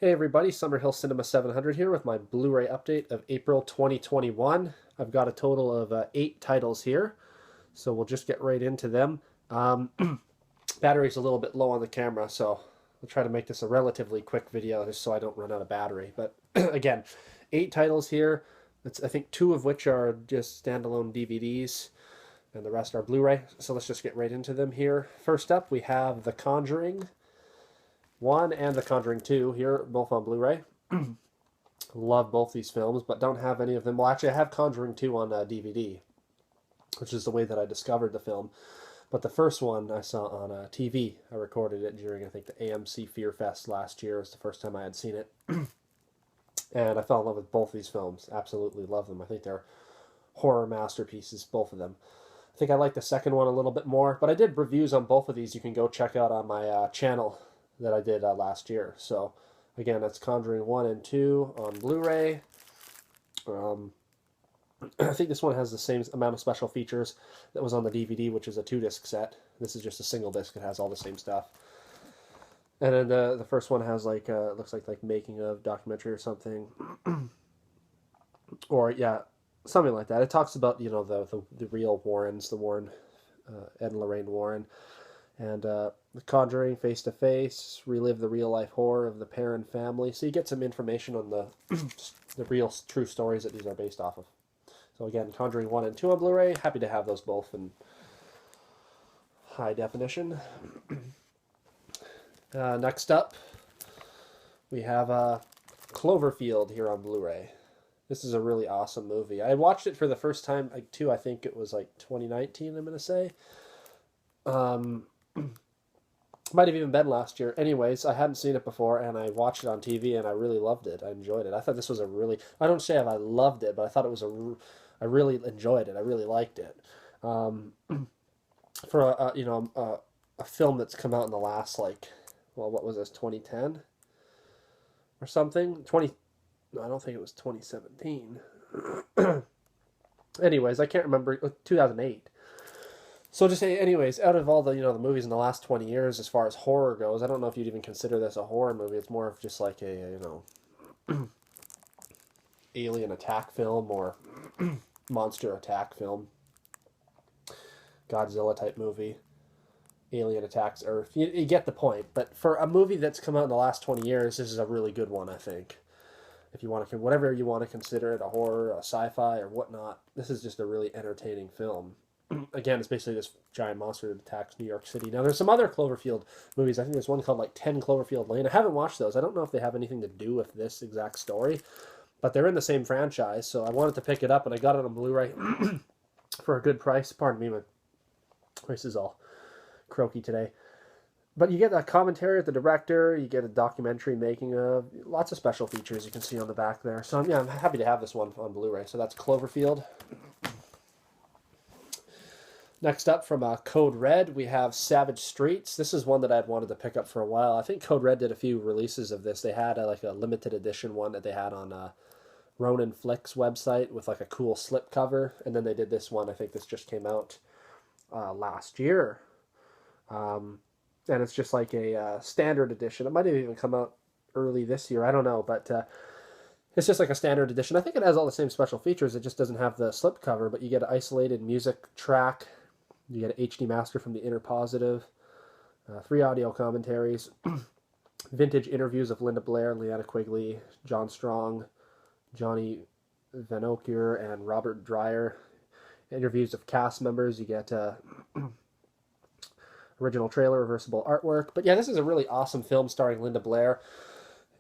Hey everybody, Summerhill Cinema 700 here with my Blu-ray update of April 2021. I've got a total of 8 titles here, so we'll just get right into them. Battery's a little bit low on the camera, so I'll try to make this a relatively quick video just so I don't run out of battery. But again, 8 titles here. I think 2 of which are just standalone DVDs, and the rest are Blu-ray. So let's just get right into them here. First up, we have The Conjuring 1 and The Conjuring 2 here, both on Blu-ray. Love both these films, but don't have any of them. Well, actually, I have Conjuring 2 on DVD, which is the way that I discovered the film. But the first one I saw on TV. I recorded it during, I think, the AMC Fear Fest last year. It was the first time I had seen it. And I fell in love with both these films. Absolutely love them. I think they're horror masterpieces, both of them. I think I like the second one a little bit more, but I did reviews on both of these you can go check out on my channel that I did last year. So again, that's Conjuring 1 and 2 on Blu-ray. I think this one has the same amount of special features that was on the DVD, which is a 2-disc set. This is just a single disc. It has all the same stuff. And then the first one has like looks like making of documentary or something, or yeah, something like that. It talks about the real Warrens, the Warren, Ed and Lorraine Warren. And The Conjuring, Face to Face, relive the real-life horror of the pair and family. So you get some information on the real, true stories that these are based off of. So again, Conjuring 1 and 2 on Blu-ray. Happy to have those both in high definition. Next up, we have Cloverfield here on Blu-ray. This is a really awesome movie. I watched it for the first time, I think it was like 2019, I'm going to say. Might have even been last year. Anyways, I hadn't seen it before, and I watched it on TV, and I really loved it. I enjoyed it. I thought this was I don't say if I loved it, but I thought it was I really enjoyed it. I really liked it. For a film that's come out in the last, what was this, 2010? Or something? I don't think it was 2017. Anyways, I can't remember, 2008. So just say, anyways, out of all the the movies in the last 20 years, as far as horror goes, I don't know if you'd even consider this a horror movie. It's more of just like a alien attack film or monster attack film, Godzilla type movie. Alien attacks Earth. You get the point. But for a movie that's come out in the last 20 years, this is a really good one, I think. If you want to, whatever you want to consider it, a horror, a sci-fi, or whatnot, this is just a really entertaining film. Again, it's basically this giant monster that attacks New York City. Now, there's some other Cloverfield movies. I think there's one called 10 Cloverfield Lane. I haven't watched those. I don't know if they have anything to do with this exact story, but they're in the same franchise, so I wanted to pick it up, and I got it on Blu-ray for a good price. Pardon me, my voice is all croaky today. But you get a commentary of the director, you get a documentary making of, lots of special features you can see on the back there. So yeah, I'm happy to have this one on Blu-ray. So that's Cloverfield. Next up from Code Red, we have Savage Streets. This is one that I'd wanted to pick up for a while. I think Code Red did a few releases of this. They had a limited edition one that they had on Ronin Flicks website with a cool slip cover. And then they did this one. I think this just came out last year. And it's just like a standard edition. It might have even come out early this year. I don't know. But it's just like a standard edition. I think it has all the same special features. It just doesn't have the slip cover. But you get an isolated music track. You get an HD master from the Inner Positive, 3 audio commentaries, vintage interviews of Linda Blair, Leanna Quigley, John Strong, Johnny Vanokur, and Robert Dreyer. Interviews of cast members. You get original trailer, reversible artwork. But yeah, this is a really awesome film starring Linda Blair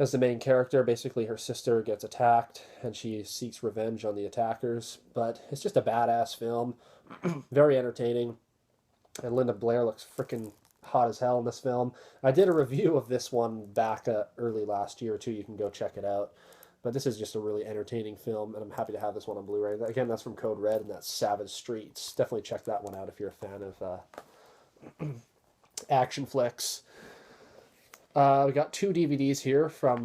as the main character. Basically, her sister gets attacked, and she seeks revenge on the attackers. But it's just a badass film. Very entertaining, and Linda Blair looks freaking hot as hell in this film. I did a review of this one back early last year too. You can go check it out. But this is just a really entertaining film, and I'm happy to have this one on Blu-ray. Again, that's from Code Red, and that's Savage Streets. Definitely check that one out if you're a fan of action flicks. We got 2 DVDs here from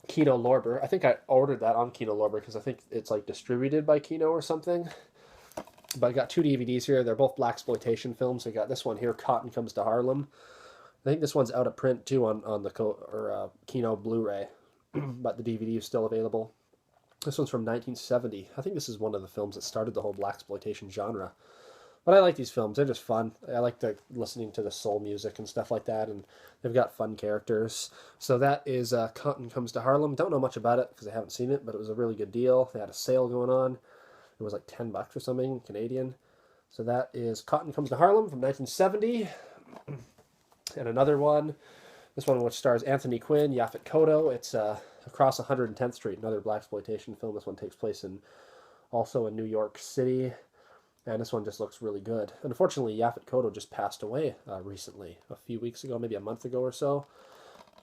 Kino Lorber. I think I ordered that on Kino Lorber because I think it's distributed by Kino or something. But I got 2 DVDs here. They're both blaxploitation films. I got this one here, Cotton Comes to Harlem, I think this one's out of print too on the Kino Blu-ray, but the DVD is still available. This one's from 1970. I think this is one of the films that started the whole blaxploitation genre. But I like these films. They're just fun. I like listening to the soul music and stuff like that, and they've got fun characters. So that is Cotton Comes to Harlem. Don't know much about it because I haven't seen it, but it was a really good deal. They had a sale going on. It was like $10 or something, Canadian. So that is Cotton Comes to Harlem from 1970. And another one, this one which stars Anthony Quinn, Yaphet Kotto. It's Across 110th Street, another blaxploitation film. This one takes place also in New York City. And this one just looks really good. Unfortunately, Yaphet Kotto just passed away recently, a few weeks ago, maybe a month ago or so,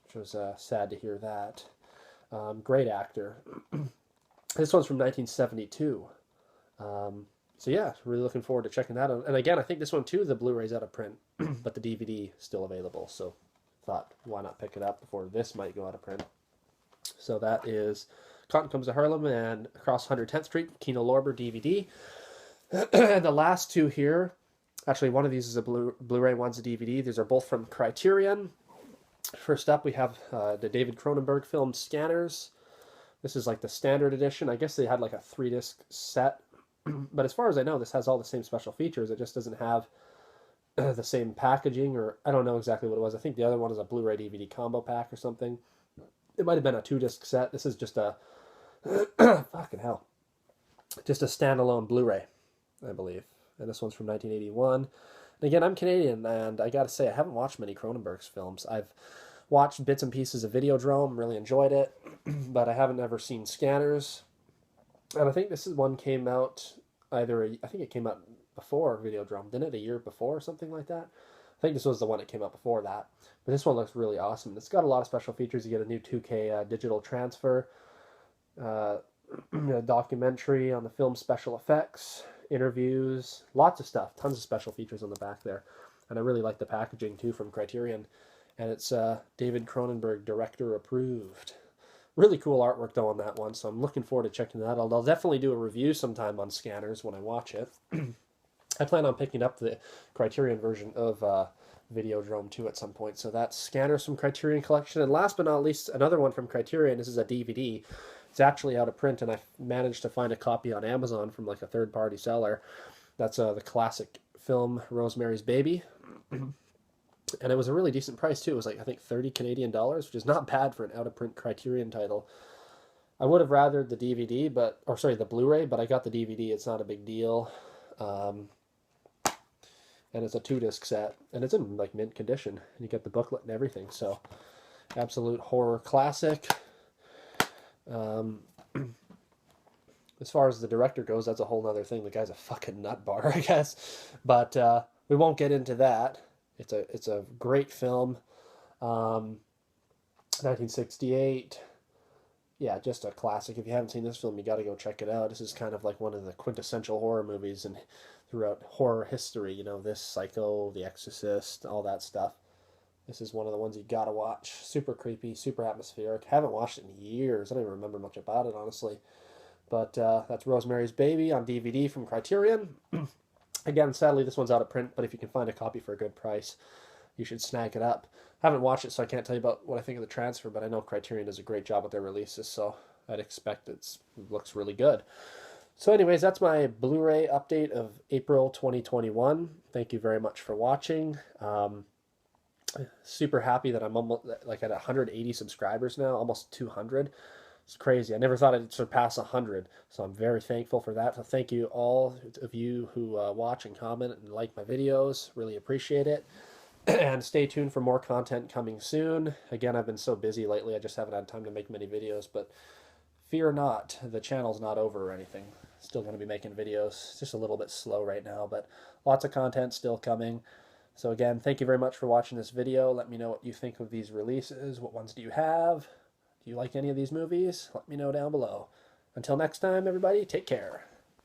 which was sad to hear that. Great actor. This one's from 1972. So yeah, really looking forward to checking that out. And again, I think this one too, the Blu-ray's out of print, but the DVD is still available. So thought, why not pick it up before this might go out of print. So that is Cotton Comes to Harlem and Across 110th Street, Kino Lorber DVD. And the last two here, actually one of these is a Blu-ray, one's a DVD. These are both from Criterion. First up, we have the David Cronenberg film Scanners. This is like the standard edition. I guess they had like a 3-disc set. But as far as I know, this has all the same special features. It just doesn't have the same packaging, or I don't know exactly what it was. I think the other one is a Blu-ray DVD combo pack or something. It might have been a 2-disc set. This is just a fucking hell. Just a standalone Blu-ray, I believe. And this one's from 1981. And again, I'm Canadian, and I gotta say, I haven't watched many Cronenberg's films. I've watched bits and pieces of Videodrome, really enjoyed it, but I haven't ever seen Scanners. And I think this one came out I think it came out before Videodrome, didn't it? A year before or something like that? I think this was the one that came out before that. But this one looks really awesome. It's got a lot of special features. You get a new 2K digital transfer, a documentary on the film's special effects, interviews, lots of stuff, tons of special features on the back there. And I really like the packaging too from Criterion. And it's David Cronenberg director approved. Really cool artwork though on that one, so I'm looking forward to checking that out. I'll definitely do a review sometime on Scanners when I watch it. I plan on picking up the Criterion version of Videodrome too at some point. So that's Scanners from Criterion Collection. And last but not least, another one from Criterion. This is a DVD. It's actually out of print, and I managed to find a copy on Amazon from like a third-party seller. That's the classic film Rosemary's Baby. And it was a really decent price too. It was like, I think 30 Canadian dollars, which is not bad for an out-of-print Criterion title. I would have rathered the DVD, the Blu-ray, but I got the DVD. It's not a big deal. And it's a 2-disc set, and it's in like mint condition. And you get the booklet and everything, so absolute horror classic. As far as the director goes, that's a whole other thing. The guy's a fucking nut bar, I guess. But we won't get into that. It's a great film. 1968. Yeah, just a classic. If you haven't seen this film, you got to go check it out. This is kind of like one of the quintessential horror movies and throughout horror history. You know, this, Psycho, The Exorcist, all that stuff. This is one of the ones you got to watch. Super creepy, super atmospheric. Haven't watched it in years. I don't even remember much about it, honestly. But that's Rosemary's Baby on DVD from Criterion. Again, sadly, this one's out of print, but if you can find a copy for a good price, you should snag it up. I haven't watched it, so I can't tell you about what I think of the transfer, but I know Criterion does a great job with their releases, so I'd expect it looks really good. So anyways, that's my Blu-ray update of April 2021. Thank you very much for watching. Super happy that I'm almost like at 180 subscribers now, almost 200. It's crazy. I never thought I'd surpass 100, so I'm very thankful for that. So thank you all of you who watch and comment and like my videos. Really appreciate it. And stay tuned for more content coming soon. Again, I've been so busy lately, I just haven't had time to make many videos, but fear not, the channel's not over or anything. Still going to be making videos. It's just a little bit slow right now, but lots of content still coming. So again, thank you very much for watching this video. Let me know what you think of these releases. What ones do you have? Do you like any of these movies? Let me know down below. Until next time, everybody, take care.